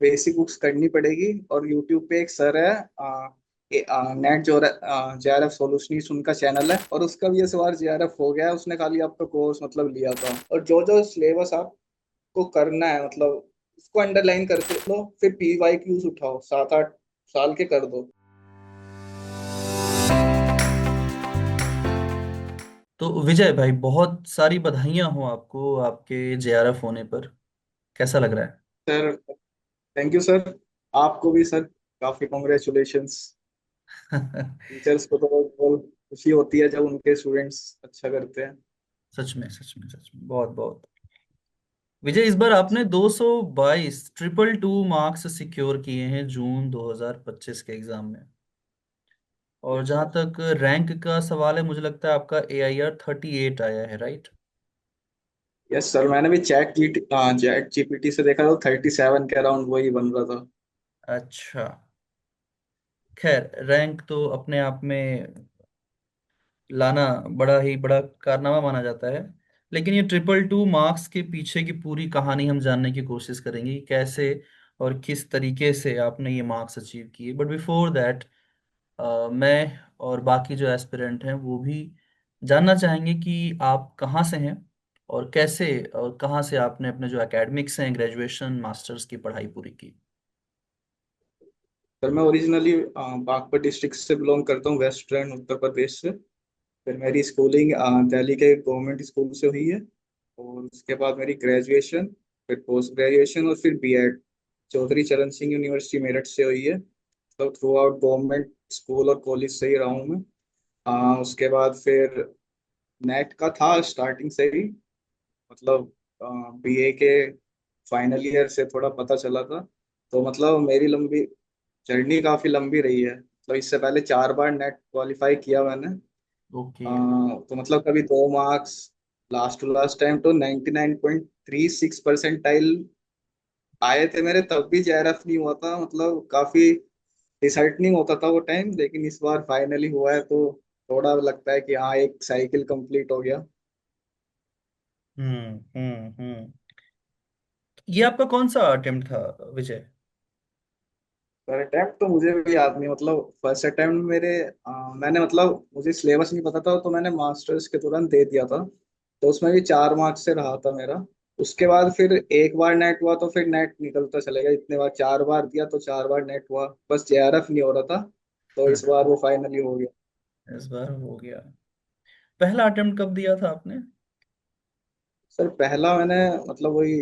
Basic books करनी पड़ेगी। और यूट्यूब पे एक सर है, नेट जो जेआरएफ सॉल्यूशंस उनका चैनल है, और उसका भी इस बार जेआरएफ हो गया है। उसने खाली आपका कोर्स मतलब लिया था, और जो जो सिलेबस आपको करना है मतलब उसको अंडरलाइन करके लो, फिर पीवाईक्यूज उठाओ, 7-8 साल के कर दो। तो विजय भाई, बहुत सारी बधाइयां हो आपको आपके जेआरएफ होने पर। कैसा लग रहा सर थैंक यू सर। आपको भी सर काफी कॉन्ग्रेचुलेशंस। है? टीचर्स को तो बहुत खुशी होती है जब उनके स्टूडेंट्स अच्छा करते हैं। सच में, सच में, सच में, बहुत बहुत। विजय, इस बार आपने 222 222 मार्क्स सिक्योर किए हैं जून 2025 के एग्जाम में। और यस जहां सर। तक रैंक का सवाल है, मुझे लगता है आपका AIR 38 आया है, राइट? यस सर, मैंने भी चैट जीपीटी से देखा था, 37 के अराउंड वही बन रहा था। अच्छा। खैर, रैंक तो अपने आप में लाना बड़ा ही बड़ा कारनामा माना जाता है। लेकिन ये 222 मार्क्स के पीछे की पूरी कहानी हम जानने की कोशिश करेंगे कि कैसे और किस तरीके से आपने ये मार्क्स अचीव किए। बट बिफोर दैट, मैं और बाकी जो एस्पिरेंट हैं वो भी जानना चाहेंगे कि आप कहाँ से हैं, और कैसे और कहाँ से आपने अपने जो एकेडमिक्स हैं, ग्रेजुएशन मास्टर्स की पढ़ाई पूरी की। सर मैं ओरिजिनली बागपत डिस्ट्रिक्ट से बिलोंग करता हूँ, वेस्टर्न उत्तर प्रदेश से। फिर मेरी स्कूलिंग दिल्ली के गवर्नमेंट स्कूल से हुई है। और उसके बाद मेरी ग्रेजुएशन, फिर पोस्ट ग्रेजुएशन और फिर बीएड चौधरी चरण सिंह यूनिवर्सिटी मेरठ से हुई है। तो थ्रू आउट गवर्नमेंट स्कूल और कॉलेज से ही रहा हूँ मैं। उसके बाद फिर नेट का था स्टार्टिंग से ही, मतलब बीए के फाइनल ईयर से थोड़ा पता चला था। तो मतलब मेरी लंबी जर्नी काफी लंबी रही है, तो इससे पहले 4 बार नेट क्वालिफाई किया मैंने। ओके। तो मतलब कभी 2 marks, last to last time तो 99.36 परसेंटाइल आए थे मेरे, तब भी जेआरएफ नहीं हुआ था। मतलब काफी डिसहार्टनिंग होता था वो टाइम, लेकिन इस बार फाइनली हुआ है तो थोड़ा लगता है कि हाँ एक साइकिल कंप्लीट हो गया। हम्म, हम्म, हम्म। ये आपका कौन सा अटेम्प्ट था, विजय? पर अटेम्प्ट तो मुझे भी याद नहीं, मतलब फर्स्ट अटेम्प्ट मेरे मैंने मतलब मुझे सिलेबस नहीं पता था, तो मैंने मास्टर्स के तुरंत दे दिया था। तो उसमें भी 4 मार्क्स से रहा था मेरा। उसके बाद फिर एक बार नेट हुआ, तो फिर नेट निकलता चलेगा, इतने बार 4 बार दिया तो 4 बार नेट हुआ, बस जेआरएफ नहीं हो रहा था। तो इस बार वो फाइनली हो गया। इस बार हो गया। पहला अटेम्प्ट कब दिया था आपने? सर पहला मैंने मतलब वही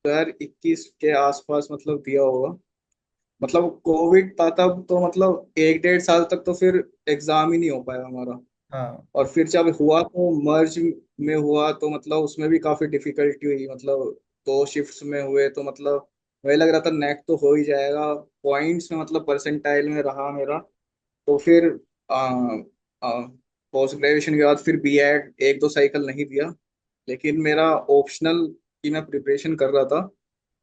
2021 के आसपास मतलब दिया होगा। मतलब कोविड था तब, तो मतलब 1-1.5 साल तक तो फिर एग्जाम ही नहीं हो पाया हमारा। हाँ। और फिर जब हुआ तो मर्ज में हुआ, तो मतलब उसमें भी काफी डिफिकल्टी हुई, मतलब 2 शिफ्ट्स में हुए, तो मतलब मुझे लग रहा था नेट तो हो ही जाएगा। पॉइंट्स में मतलब परसेंटाइल में रहा मेरा। तो फिर पोस्ट ग्रेजुएशन के बाद फिर बीएड 1-2 साइकिल नहीं दिया। लेकिन मेरा ऑप्शनल की मैं प्रिपरेशन कर रहा था,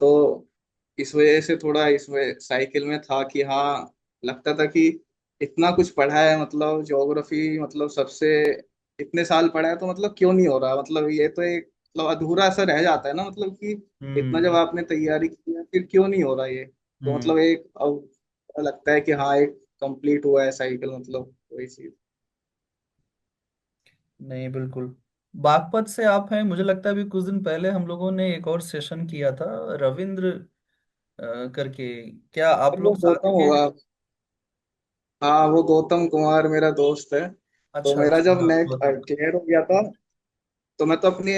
तो इस वजह से थोड़ा इसमें साइकिल में था कि हाँ लगता था कि इतना कुछ पढ़ा है, मतलब ज्योग्राफी मतलब सबसे इतने साल पढ़ा है, तो मतलब क्यों नहीं हो रहा, मतलब ये तो एक मतलब अधूरा सा रह जाता है ना, मतलब कि इतना जब हम्म, आपने तैयारी की है फिर क्यों नहीं हो रहा ये। तो हम्म। मतलब एक अब लगता है कि हाँ एक कंप्लीट हुआ है साइकिल, मतलब वही चीज। नहीं, बिल्कुल। बागपत से आप हैं, मुझे लगता है अभी कुछ दिन पहले हम लोगों ने एक और सेशन किया था, रविंद्र करके। क्या आप पर वो लोग साथ गौतम के? होगा। हाँ वो गौतम कुमार मेरा दोस्त है। तो अच्छा, मेरा अच्छा, जब हाँ, नेट गौतम। क्लियर हो गया था, तो मैं तो अपनी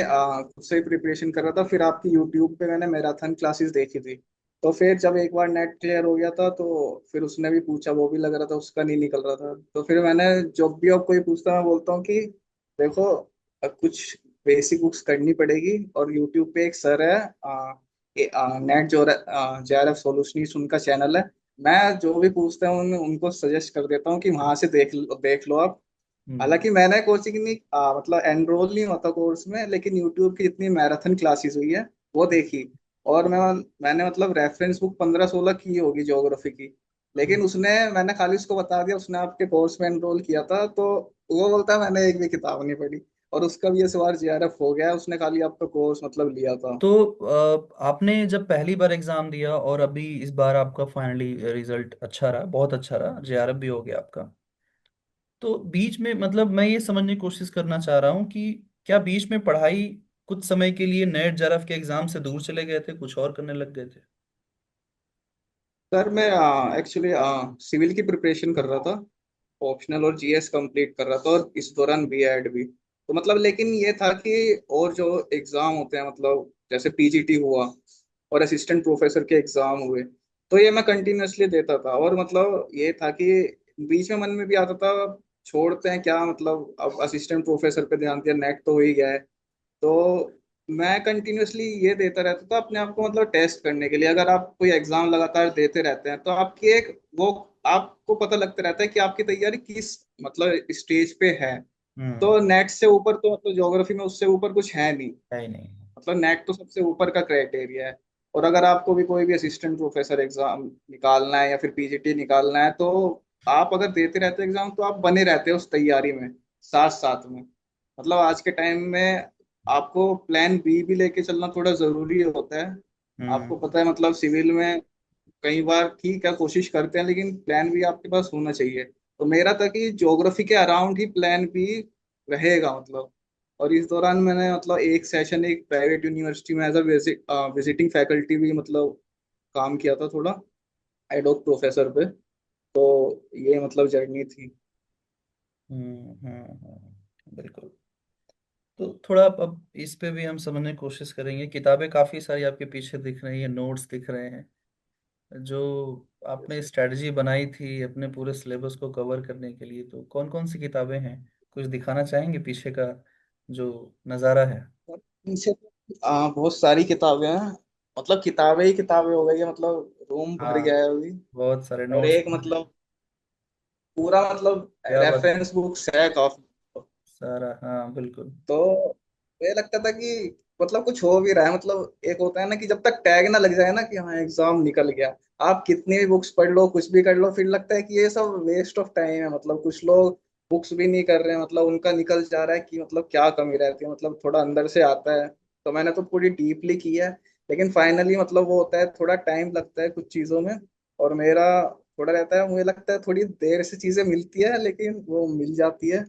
खुद से ही प्रिपरेशन कर रहा था। फिर आपकी यूट्यूब पे मैंने मैराथन क्लासेस देखी थी। तो फिर जब एक बार नेट क्लियर हो गया था, तो फिर उसने भी पूछा, वो भी लग रहा था उसका नहीं निकल रहा था। तो फिर मैंने जब भी अब कोई पूछता मैं बोलता हूँ कि देखो कुछ बेसिक बुक्स करनी पड़ेगी। और यूट्यूब पे एक सर है, नेट जो जेआरएफ सॉल्यूशंस उनका चैनल है। मैं जो भी पूछता हूँ उनको सजेस्ट कर देता हूँ कि वहां से देख लो आप। हम्म, हालांकि मैंने कोचिंग नहीं मतलब एनरोल नहीं होता कोर्स में, लेकिन यूट्यूब की जितनी मैराथन क्लासेस हुई है वो देखी। और मैंने मतलब रेफरेंस बुक 15-16 की होगी ज्योग्राफी की। लेकिन हम्म। मैंने खाली उसको बता दिया उसने आपके कोर्स में एनरोल किया था, तो वो बोलता है मैंने एक भी किताब नहीं पढ़ी। और उसका भी इस बार जेआरएफ हो गया है, उसने खाली आपका कोर्स मतलब लिया था। तो आपने जब पहली बार एग्जाम दिया और अभी इस बार आपका फाइनली रिजल्ट अच्छा रहा, बहुत अच्छा रहा, जेआरएफ भी हो गया आपका, तो बीच में मतलब मैं ये समझने की कोशिश करना चाह रहा हूँ कि क्या बीच में पढ़ाई कुछ समय के लिए नेट जेआरएफ के एग्जाम से दूर चले गए थे, कुछ और करने लग गए थे? सर मैं एक्चुअली सिविल की प्रिपरेशन कर रहा था, ऑप्शनल और जीएस कंप्लीट कर रहा था, और इस दौरान बीएड भी। तो मतलब लेकिन ये था कि और जो एग्जाम होते हैं मतलब जैसे पीजीटी हुआ और असिस्टेंट प्रोफेसर के एग्जाम हुए, तो ये मैं कंटिन्यूअसली देता था। और मतलब ये था कि बीच में मन में भी आता था छोड़ते हैं क्या, मतलब अब असिस्टेंट प्रोफेसर पे ध्यान दिया, नेट तो हो ही गया है। तो मैं कंटिन्यूअसली ये देता रहता था अपने आप को मतलब टेस्ट करने के लिए। अगर आप कोई एग्जाम लगातार देते रहते हैं तो आपकी एक वो आपको पता लगता रहता है कि आपकी तैयारी किस मतलब स्टेज पे है। हम्म। तो नेट से ऊपर तो मतलब ज्योग्राफी में उससे ऊपर कुछ है नहीं। है ही नहीं। मतलब नेट तो सबसे ऊपर का क्राइटेरिया है। और अगर आपको भी कोई भी असिस्टेंट प्रोफेसर एग्जाम निकालना है या फिर पीजीटी निकालना है, तो आप अगर देते रहते एग्जाम तो आप बने रहते हो उस तैयारी में साथ साथ में। मतलब आज के टाइम में आपको प्लान बी भी लेके चलना थोड़ा जरूरी होता है। आपको हम्म। पता है मतलब सिविल में कई बार ठीक है कोशिश करते हैं, लेकिन प्लान भी आपके पास होना चाहिए। तो मेरा था कि ज्योग्राफी के अराउंड ही प्लान भी रहेगा मतलब। और इस दौरान मैंने मतलब एक सेशन एक प्राइवेट यूनिवर्सिटी में एज अ विजिटिंग फैकल्टी भी मतलब काम किया था थोड़ा, एडोक प्रोफेसर पे। तो ये मतलब जर्नी थी। बिल्कुल। तो थोड़ा अब इस पे भी हम समझने की कोशिश करेंगे। किताबें काफी सारी आपके पीछे दिख रही हैं, नोट्स दिख रहे हैं, जो आपने स्ट्रेटजी बनाई थी अपने पूरे सिलेबस को कवर करने के लिए, तो कौन कौन सी किताबें हैं, कुछ दिखाना चाहेंगे पीछे का जो नज़ारा है? और पीछे बहुत सारी किताबें हैं। मतलब किताबें ही किताबें हो गई है, मतलब रूम भर हाँ, गया है अभी। बहुत सारे और नोट्स। एक मतलब पूरा मतलब क्या बात। रेफरेंस बुक्स है काफी। सारा, हाँ बिल्कुल। तो मुझे लगता था कि मतलब कुछ हो भी रहा है, मतलब एक होता है ना कि जब तक टैग ना लग जाए ना कि हाँ एग्जाम निकल गया, आप कितनी भी बुक्स पढ़ लो कुछ भी कर लो, फिर लगता है कि ये सब वेस्ट ऑफ टाइम है। मतलब कुछ लोग बुक्स भी नहीं कर रहे हैं, मतलब उनका निकल जा रहा है कि मतलब क्या कमी रहती है, मतलब थोड़ा अंदर से आता है। तो मैंने तो पूरी डीपली की है, लेकिन फाइनली मतलब वो होता है थोड़ा टाइम लगता है कुछ चीज़ों में। और मेरा थोड़ा रहता है, मुझे लगता है थोड़ी देर से चीज़ें मिलती है लेकिन वो मिल जाती है।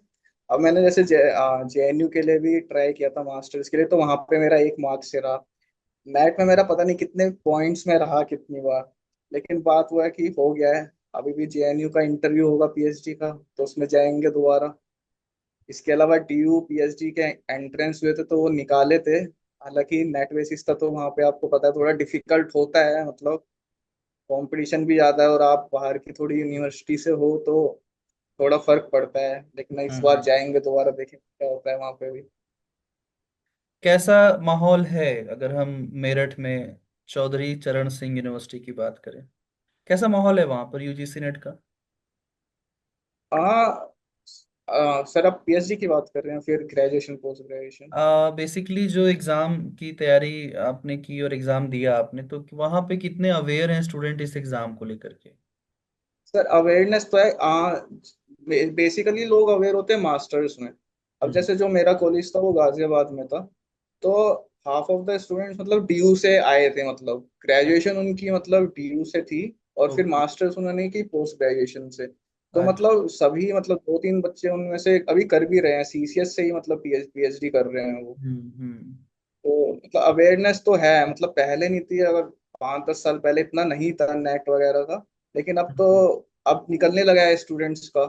अब मैंने जैसे जेएनयू के लिए भी ट्राई किया था मास्टर्स के लिए, तो वहां पे मेरा एक मार्क्स से रहा। नेट में मेरा पता नहीं कितने पॉइंट्स में रहा कितनी बार, लेकिन बात हुआ है कि हो गया है। अभी भी जेएनयू का इंटरव्यू होगा पीएचडी का, तो उसमें जाएंगे दोबारा। इसके अलावा डीयू पीएचडी के एंट्रेंस हुए थे तो वो निकाले थे, हालांकि नेट बेसिस था तो वहाँ पे आपको पता है थोड़ा डिफिकल्ट होता है, मतलब कंपटीशन भी ज्यादा है, और आप बाहर की थोड़ी यूनिवर्सिटी से हो तो थोड़ा फर्क पड़ता है। लेकिन इस बार हम्म। जाएंगे दोबारा, देखेंगे क्या होता है वहां पे भी। कैसा माहौल है अगर हम मेरठ में चौधरी चरण सिंह यूनिवर्सिटी की बात करें? कैसा माहौल है वहां पर यूजीसी नेट का? हाँ। सर आप पीएचडी की बात कर रहे हैं फिर ग्रेजुएशन पोस्ट ग्रेजुएशन? बेसिकली जो एग्जाम की तैयारी आपने की और एग्जाम दिया आपने, तो वहां पे कितने अवेयर हैं स्टूडेंट इस एग्जाम को लेकर के? सर अवेयरनेस तो है, बेसिकली लोग अवेयर होते हैं मास्टर्स में। अब हम्म। जैसे जो मेरा कॉलेज था वो गाजियाबाद में था, तो हाफ ऑफ द स्टूडेंट्स मतलब डीयू से आए थे, मतलब ग्रेजुएशन उनकी मतलब डीयू से थी, और फिर ओके। मास्टर्स उन्होंने की पोस्ट ग्रेजुएशन से। तो अच्छा। मतलब सभी मतलब दो तीन बच्चे उनमें से अभी कर भी रहे हैं, सीसीएस से ही मतलब पीएचडी कर रहे हैं वो। हम्म। तो मतलब अवेयरनेस तो है, मतलब पहले नहीं थी, अगर 5-10 साल पहले इतना नहीं था नेट वगैरह का। लेकिन अब तो हम्म। अब निकलने लगा है स्टूडेंट्स का,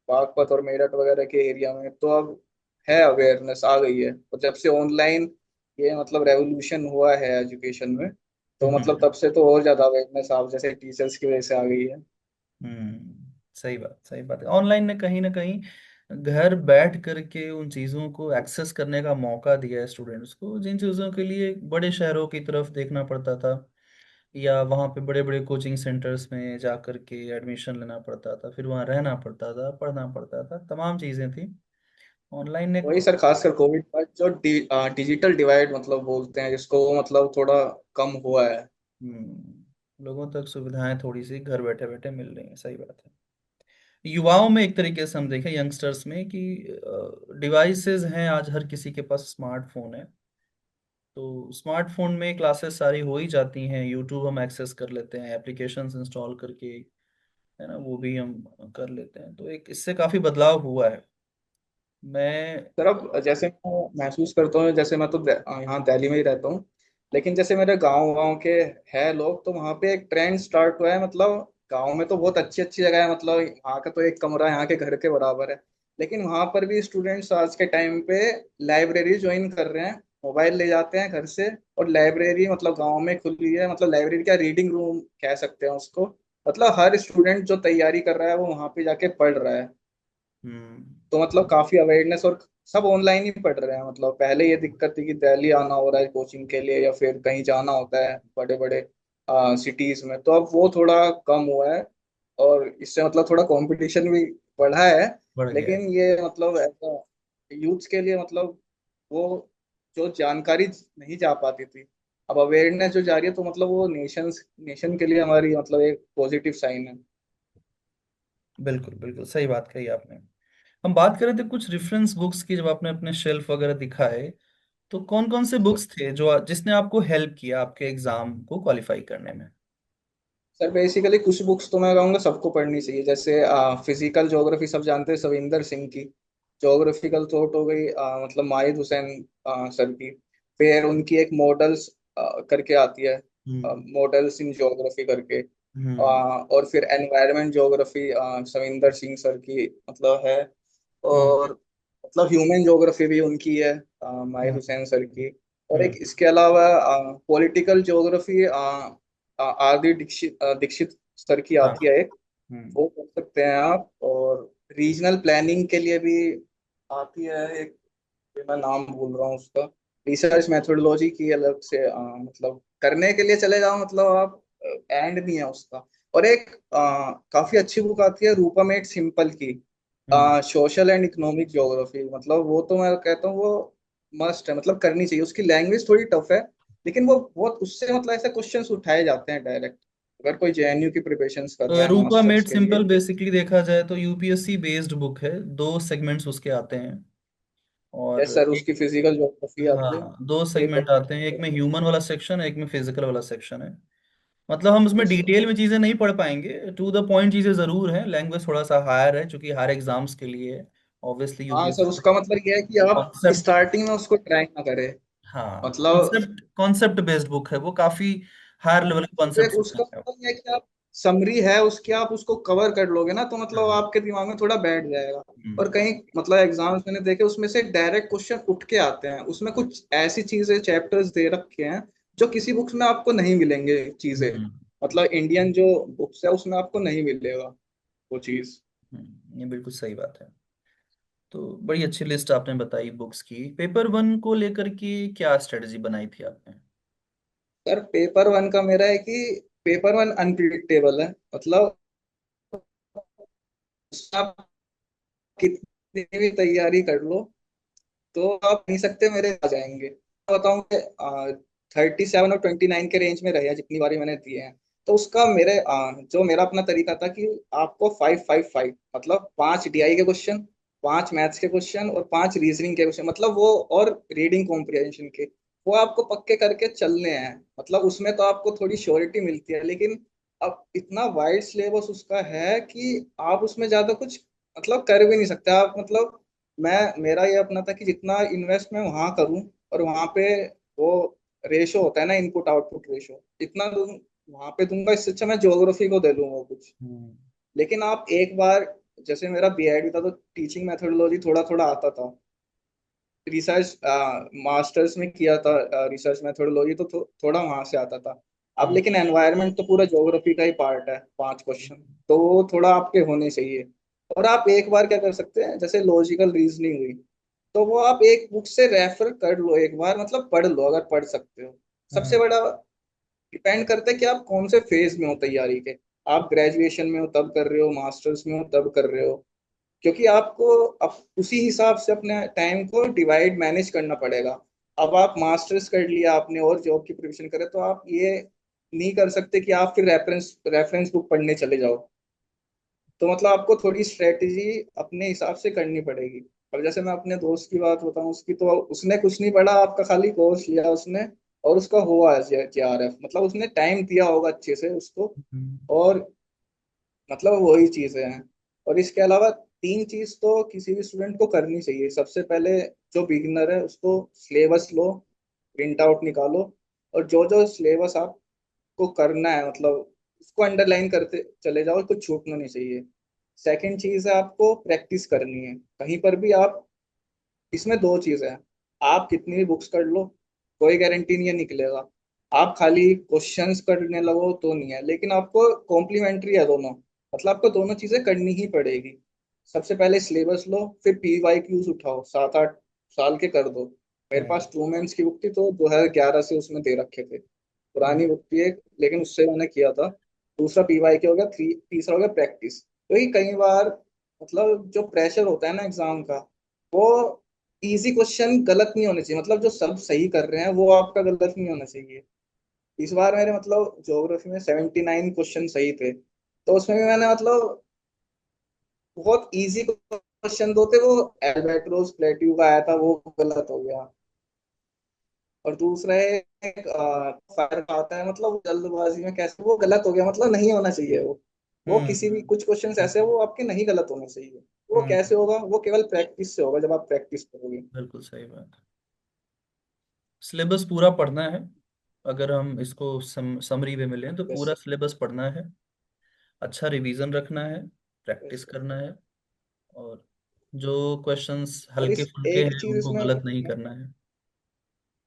बागपत और मेरठ वगैरह के एरिया में, तो अब है अवेयरनेस आ गई है। और जब से ऑनलाइन ये मतलब रेवोल्यूशन हुआ है एजुकेशन में, तो मतलब हम्म। तब से तो और ज्यादा अवेयरनेस आप जैसे टीचर्स की वजह से आ गई है। सही बात, सही बात है। ऑनलाइन ने कहीं ना कहीं घर बैठ करके उन चीज़ों को एक्सेस करने का मौका दिया है स्टूडेंट्स को, जिन चीज़ों के लिए बड़े शहरों की तरफ देखना पड़ता था, या वहाँ पे बड़े बड़े कोचिंग सेंटर्स में जा करके एडमिशन लेना पड़ता था, फिर वहाँ रहना पड़ता था, पढ़ना पड़ता था, तमाम चीज़ें थी। ऑनलाइन ने। वही सर, खासकर कोविड बाद जो डिजिटल डिवाइड मतलब बोलते हैं जिसको, वो मतलब थोड़ा कम हुआ है। लोगों तक सुविधाएं थोड़ी सी घर बैठे बैठे मिल रही हैं, सही बात है। युवाओं में एक तरीके से हम देखें, यंगस्टर्स में, कि डिवाइसेस हैं, आज हर किसी के पास स्मार्टफोन है। तो स्मार्टफोन में क्लासेस सारी हो ही जाती हैं, यूट्यूब हम एक्सेस कर लेते हैं, एप्लीकेशंस इंस्टॉल करके, है ना, वो भी हम कर लेते हैं। तो एक इससे काफी बदलाव हुआ है। मैं सर अब जैसे मैं महसूस करता हूँ, जैसे मैं तो यहाँ दिल्ली में ही रहता हूँ, लेकिन जैसे मेरे गांव गांव के हैं लोग, तो वहाँ पे एक ट्रेंड स्टार्ट हुआ है। मतलब गांव में तो बहुत अच्छी अच्छी जगह है, मतलब यहाँ का तो एक कमरा यहाँ के घर के बराबर है, लेकिन वहाँ पर भी स्टूडेंट्स आज के टाइम पे लाइब्रेरी ज्वाइन कर रहे हैं, मोबाइल ले जाते हैं घर से, और लाइब्रेरी मतलब गाँव में खुली है, मतलब लाइब्रेरी क्या, रीडिंग रूम कह सकते हैं उसको। मतलब हर स्टूडेंट जो तैयारी कर रहा है वो वहाँ पे जाके पढ़ रहा है। हम्म, तो मतलब काफी अवेयरनेस, और सब ऑनलाइन ही पढ़ रहे हैं। मतलब पहले ये दिक्कत थी कि दिल्ली आना हो रहा है कोचिंग के लिए, या फिर कहीं जाना होता है बड़े बड़े सिटीज में, तो अब वो थोड़ा कम हुआ है, और इससे मतलब थोड़ा कंपटीशन भी बढ़ा है। बढ़ गया है। लेकिन ये मतलब ऐसा यूथ के लिए मतलब वो जो जानकारी नहीं जा पाती थी, अब अवेयरनेस जो जा रही है, तो मतलब वो नेशन के लिए हमारी मतलब एक पॉजिटिव साइन है। बिल्कुल बिल्कुल सही बात कही आपने। हम बात कर रहे थे कुछ रेफरेंस बुक्स की, जब आपने अपने शेल्फ वगैरह दिखाए, तो कौन कौन से बुक्स थे जो जिसने आपको हेल्प किया आपके एग्जाम को क्वालिफाई करने में? सर बेसिकली कुछ बुक्स तो मैं कहूँगा सबको पढ़नी चाहिए, जैसे फिजिकल ज्योग्राफी सब जानते हैं सविंदर सिंह की, ज्योग्राफिकल थॉट हो गई, मतलब माहिद हुसैन सर की। फिर उनकी एक मॉडल्स करके आती है, हम्म। मॉडल्स इन ज्योग्राफी करके। हम्म। और फिर environment geography Savinder Singh sir की मतलब है। हम्म। और मतलब ह्यूमन ज्योग्राफी भी उनकी है, माहिर हम्म। हुसैन सर की। और एक हम्म। इसके अलावा political geography R D Dikshit sir की हाँ। आती है एक, हम्म। वो पढ़ सकते हैं आप। और रीजनल प्लानिंग के लिए भी आती है एक, मैं नाम भूल रहा हूँ उसका, रिसर्च मेथोडोलॉजी की अलग से, मतलब करने के लिए चले जाओ, मतलब आप एंड नहीं है उसका। और एक काफी अच्छी बुक आती है रूपामेट सिंपल की, हम्म। सोशल एंड इकोनॉमिक ज्योग्राफी, मतलब वो तो मैं कहता हूँ वो मस्ट है, मतलब करनी चाहिए। उसकी लैंग्वेज थोड़ी टफ है, लेकिन वो बहुत उससे मतलब ऐसे क्वेश्चंस उठाए जाते हैं डायरेक्ट, अगर कोई जेएनयू की प्रिपरेशंस कर रहा है रूपा मास्टर्स मेड के लिए। सिंपल बेसिकली देखा जाए तो यूपीएससी बेस्ड बुक है। दो सेगमेंट्स उसके आते हैं, और यस सर, एक, उसकी फिजिकल ज्योग्राफी आती है, हाँ, दो एक सेगमेंट आते हैं, एक में और ह्यूमन वाला सेक्शन है, एक में फिजिकल वाला सेक्शन है। मतलब हम उसमें यस सर। डिटेल में चीजें नहीं पढ़ पाएंगे, टू द पॉइंट चीजें जरूर हैं। लैंग्वेज थोड़ा सा हायर है क्योंकि हर एग्जाम्स के लिए है, ऑब्वियसली हाँ सर, यूपीएससी। उसका मतलब ये है कि आप कॉन्सेप्ट, स्टार्टिंग में उसको ट्राई ना करें। हाँ, मतलब कॉन्सेप्ट कॉन्सेप्ट बेस्ड बुक है वो, काफी हायर लेवल के तो एक कॉन्सेप्ट उसका उसमें है। मतलब ये है कि आप समरी है उसकी, आप उसको कवर कर लोगे ना, तो मतलब हाँ। आपके दिमाग में थोड़ा बैठ जाएगा। और हम्म। कहीं मतलब एग्जाम्स मैंने देखे उसमें से डायरेक्ट क्वेश्चन उठ के आते हैं, उसमें कुछ ऐसी चीजें चैप्टर्स दे रखे हैं जो किसी बुक्स में आपको नहीं मिलेंगे चीजें। हम्म। मतलब इंडियन जो बुक्स है उसमें आपको नहीं मिलेगा वो चीज। ये बिल्कुल सही बात है। तो बड़ी अच्छी लिस्ट आपने बताई बुक्स की। पेपर वन को लेकर के क्या स्ट्रेटजी बनाई थी आपने? सर पेपर वन का मेरा है कि पेपर वन अनप्रिडिक्टेबल है, मतलब आप कितनी भी तैयारी कर लो, तो आप नहीं सकते मेरे आ जाएंगे। मैं बताऊं कि 37 और 29 के रेंज में रहे हैं जितनी बारी मैंने दिए हैं। तो उसका मेरे जो मेरा अपना तरीका था कि आपको 5 5 5, मतलब 5 डीआई के क्वेश्चन, 5 मैथ्स के क्वेश्चन, और 5 रीजनिंग के क्वेश्चन, मतलब वो, और रीडिंग कॉम्प्रिहेंशन के, वो आपको पक्के करके चलने हैं। मतलब उसमें तो आपको थोड़ी श्योरिटी मिलती है, लेकिन अब इतना वाइड सिलेबस उसका है कि आप उसमें ज्यादा कुछ मतलब कर भी नहीं सकते आप। मतलब मैं, मेरा ये अपना था कि जितना इन्वेस्ट मैं वहां करूं, और वहां पे वो रेशो होता है ना, इनपुट आउटपुट रेशो, इतना दूं वहां पे दूंगा, इससे अच्छा मैं ज्योग्राफी को दे दूंगा कुछ। हम्म। लेकिन आप एक बार, जैसे मेरा बीआईडी था तो टीचिंग मेथोडोलॉजी थोड़ा थोड़ा आता था, रिसर्च मास्टर्स में किया था रिसर्च मेथोडोलॉजी, तो थोड़ा वहां से आता था। अब हम्म। लेकिन एनवायरनमेंट तो पूरा ज्योग्राफी का ही पार्ट है, 5 क्वेश्चन, तो वो थोड़ा आपके होने चाहिए। और आप एक बार क्या कर सकते हैं, जैसे लॉजिकल रीजनिंग हुई, तो वो आप एक बुक से रेफर कर लो एक बार, मतलब पढ़ लो अगर पढ़ सकते हो। सबसे हम्म। बड़ा डिपेंड करता है कि आप कौन से फेज में हो तैयारी के, आप ग्रेजुएशन में हो तब कर रहे हो, मास्टर्स में हो तब कर रहे हो, क्योंकि आपको अब उसी हिसाब से अपने टाइम को डिवाइड मैनेज करना पड़ेगा। अब आप मास्टर्स कर लिया आपने और जॉब की प्रिपरेशन करे, तो आप ये नहीं कर सकते कि आप फिर रेफरेंस रेफरेंस बुक पढ़ने चले जाओ। तो मतलब आपको थोड़ी स्ट्रेटेजी अपने हिसाब से करनी पड़ेगी। अब जैसे मैं अपने दोस्त की बात बताऊं, उसकी तो उसने कुछ नहीं पढ़ा, आपका खाली कोर्स लिया उसने और उसका हुआ JRF, मतलब उसने टाइम दिया होगा अच्छे से उसको। हम्म। और मतलब वही चीजें हैं। और इसके अलावा तीन चीज तो किसी भी स्टूडेंट को करनी चाहिए। सबसे पहले जो बिगिनर है उसको सिलेबस लो, प्रिंट आउट निकालो, और जो जो सिलेबस आपको करना है मतलब उसको अंडरलाइन करते चले जाओ, कुछ छूटना नहीं चाहिए। सेकंड चीज है आपको प्रैक्टिस करनी है कहीं पर भी आप। इसमें दो चीजें हैं, आप कितनी भी बुक्स कर लो कोई गारंटी नहीं है निकलेगा। आप खाली क्वेश्चंस करने लगो तो नहीं है, लेकिन आपको कॉम्प्लीमेंट्री है दोनों, मतलब आपको दोनों चीजें करनी ही पड़ेगी। सबसे पहले सिलेबस लो, फिर PYQs उठाओ, 7-8 साल के कर दो। मेरे हम्म। पास 2 मेंस की बुक थी तो 2011 से उसमें दे रखे थे, पुरानी बुक थी एक, लेकिन उससे मैंने किया था। दूसरा PYQ हो गया, तीसरा हो गया प्रैक्टिस। तो ये कई बार मतलब जो प्रेशर होता है ना एग्जाम का, वो इजी क्वेश्चन गलत नहीं होने चाहिए, मतलब जो सब सही कर रहे हैं वो आपका गलत नहीं होना चाहिए। इस बार मेरे मतलब ज्योग्राफी में 79 क्वेश्चन सही थे, तो उसमें भी मैंने मतलब बहुत इजी क्वेश्चन दो थे, वो एल्बेट्रोस प्लेट्यू का आया था वो गलत हो गया। और दूसरा एक फायर का आता है, मतलब वो जल्दबाजी में कैसे वो गलत हो गया, मतलब नहीं होना चाहिए वो किसी भी हम्म। कुछ क्वेश्चंस ऐसे हैं वो आपके नहीं गलत होने चाहिए। वो हम्म। कैसे होगा, वो केवल प्रैक्टिस से होगा जब आप प्रैक्टिस करोगे। बिल्कुल सही बात। सिलेबस पूरा पढ़ना है। अगर हम इसको समरी में मिलें तो बस पूरा सिलेबस पढ़ना है। अच्छा रिवीजन रखना है। प्रैक्टिस बस। करना है। और जो क्वेश्चंस और हल्के इस फुल्के एक हैं चीज उनको इसमें गलत नहीं करना है।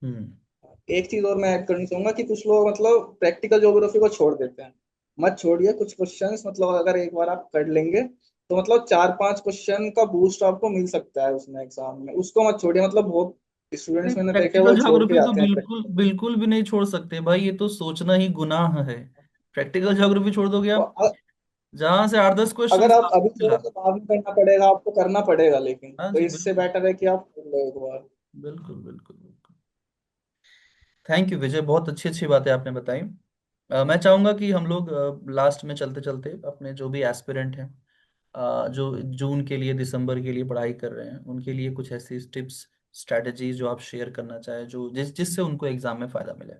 हम्म। एक चीज और मैं ऐड करना चाहूंगा कि कुछ लोग मतलब प्रैक्टिकल ज्योग्राफी को छोड़ देते हैं। मत छोड़िए कुछ क्वेश्चंस, मतलब अगर एक बार आप कर लेंगे तो मतलब 4-5 क्वेश्चन का बूस्ट आपको मिल सकता है उसमें एग्जाम में, उसको मत छोड़िए। मतलब बहुत नहीं, स्टूडेंट्स मैंने देखे हैं, प्रैक्टिकल वो छोड़ के ज्योग्राफी तो आते हैं बिल्कुल बिल्कुल भी नहीं छोड़ सकते भाई, ये तो सोचना ही गुनाह है। प्रैक्टिकल ज्योग्राफी छोड़ दोगे आप, तो जहां से 8-10 क्वेश्चन अगर आप आपको अभी मिला। छोड़ो तो बाद में करना पड़ेगा, आपको करना पड़ेगा, लेकिन हाँ तो जी, इससे बिल्कुल बेटर है कि आप कर लो एक बार। बिल्कुल बिल्कुल बिल्कुल। थैंक यू विजय, बहुत अच्छी अच्छी बातें आपने बताई। मैं चाहूंगा कि हम लोग लास्ट में चलते चलते अपने जो भी एस्पिरेंट हैं, जो जून के लिए दिसंबर के लिए पढ़ाई कर रहे हैं, उनके लिए कुछ ऐसी टिप्स स्ट्रेटजीज जो आप शेयर करना चाहें, जो जिससे उनको एग्जाम में फायदा मिले।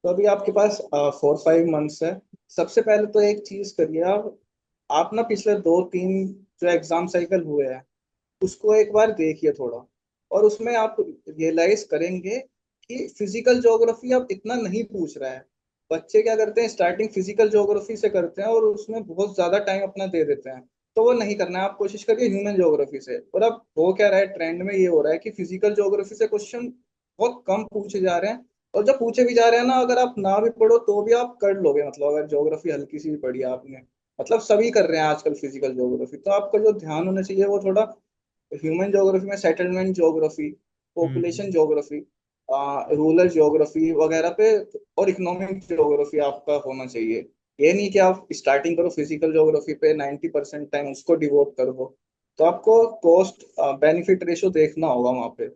तो अभी आपके पास 4-5 मंथ्स है। सबसे पहले तो एक चीज करिए आप ना पिछले 2-3 जो एग्जाम साइकिल हुए हैं उसको एक बार देखिए थोड़ा। और उसमें आप रियलाइज करेंगे कि फिजिकल ज्योग्राफी अब इतना नहीं पूछ रहा है। बच्चे क्या करते हैं, स्टार्टिंग फिजिकल ज्योग्राफी से करते हैं और उसमें बहुत ज्यादा टाइम अपना दे देते हैं। तो वो नहीं करना है, आप कोशिश करिए ह्यूमन ज्योग्राफी से। और अब हो क्या रहा है, ट्रेंड में ये हो रहा है कि फिजिकल ज्योग्राफी से क्वेश्चन बहुत कम पूछे जा रहे हैं। और जब पूछे भी जा रहे हैं ना, अगर आप ना भी पढ़ो तो भी आप कर लोगे, मतलब अगर ज्योग्राफी हल्की सी भी पढ़ी है आपने, मतलब सभी कर रहे हैं आजकल फिजिकल ज्योग्राफी। तो आपका जो ध्यान होना चाहिए वो थोड़ा ह्यूमन ज्योग्राफी में सेटलमेंट ज्योग्राफी, पॉपुलेशन हम्म। ज्योग्राफी, रूरल ज्योग्राफी वगैरह पे, और इकोनॉमिक ज्योग्राफी आपका होना चाहिए। ये नहीं कि आप स्टार्टिंग करो फिजिकल ज्योग्राफी पे 90% टाइम उसको डिवोट कर दो। तो आपको कॉस्ट बेनिफिट रेशो देखना होगा वहाँ पे।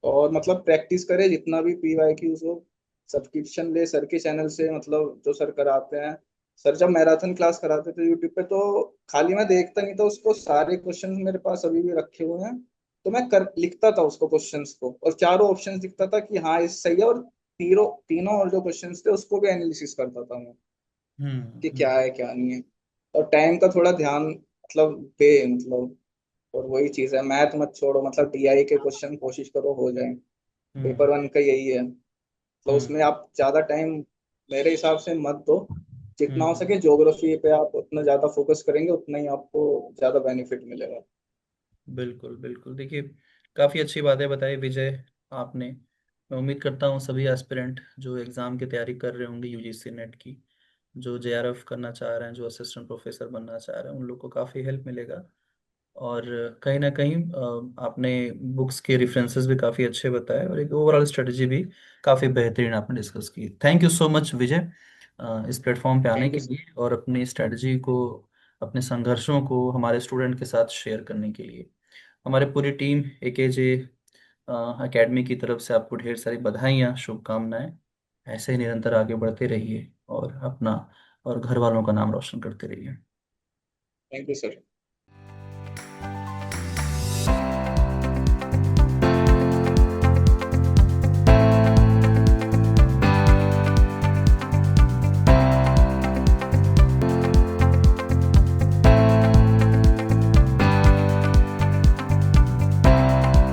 और मतलब प्रैक्टिस करें जितना भी PYQs हो, सब्सक्रिप्शन ले सर के चैनल से, मतलब जो सर कराते हैं। सर जब मैराथन क्लास कराते थे यूट्यूब पे तो खाली मैं देखता नहीं था उसको, सारे क्वेश्चन मेरे पास अभी भी रखे हुए हैं। तो मैं कर लिखता था उसको क्वेश्चंस को, और चारों ऑप्शंस दिखता था कि हाँ इस सही है, और तीनों तीनों और जो क्वेश्चंस थे उसको भी एनालिसिस करता था मैं कि हम्म। क्या है क्या नहीं है। और टाइम का थोड़ा ध्यान मतलब दे मतलब। और वही चीज है, मैथ मत छोड़ो, मतलब DI के क्वेश्चन कोशिश करो हो जाए। हम्म। पेपर 1 का यही है, तो हम्म। उसमें आप ज्यादा टाइम मेरे हिसाब से मत दो। जितना हो हम्म। सके ज्योग्राफी पे आप उतना ज्यादा फोकस करेंगे उतना ही आपको ज्यादा बेनिफिट मिलेगा। बिल्कुल बिल्कुल, देखिए काफ़ी अच्छी बातें बताई विजय आपने। मैं उम्मीद करता हूँ सभी एस्पिरेंट जो एग्ज़ाम की तैयारी कर रहे होंगे यूजीसी नेट की, जो JRF करना चाह रहे हैं, जो असिस्टेंट प्रोफेसर बनना चाह रहे हैं, उन लोग को काफ़ी हेल्प मिलेगा। और कहीं ना कहीं आपने बुक्स के रेफरेंसेस भी काफ़ी अच्छे बताए, और एक ओवरऑल स्ट्रेटजी भी काफ़ी बेहतरीन आपने डिस्कस की। थैंक यू सो मच विजय, इस प्लेटफॉर्म पे आने थैंक के यू। लिए और अपनी स्ट्रेटजी को, अपने संघर्षों को हमारे स्टूडेंट के साथ शेयर करने के लिए। हमारे पूरी टीम AKJ एकेडमी की तरफ से आपको ढेर सारी बधाइयाँ, शुभकामनाएं। ऐसे ही निरंतर आगे बढ़ते रहिए और अपना और घर वालों का नाम रोशन करते रहिए। Thank you sir.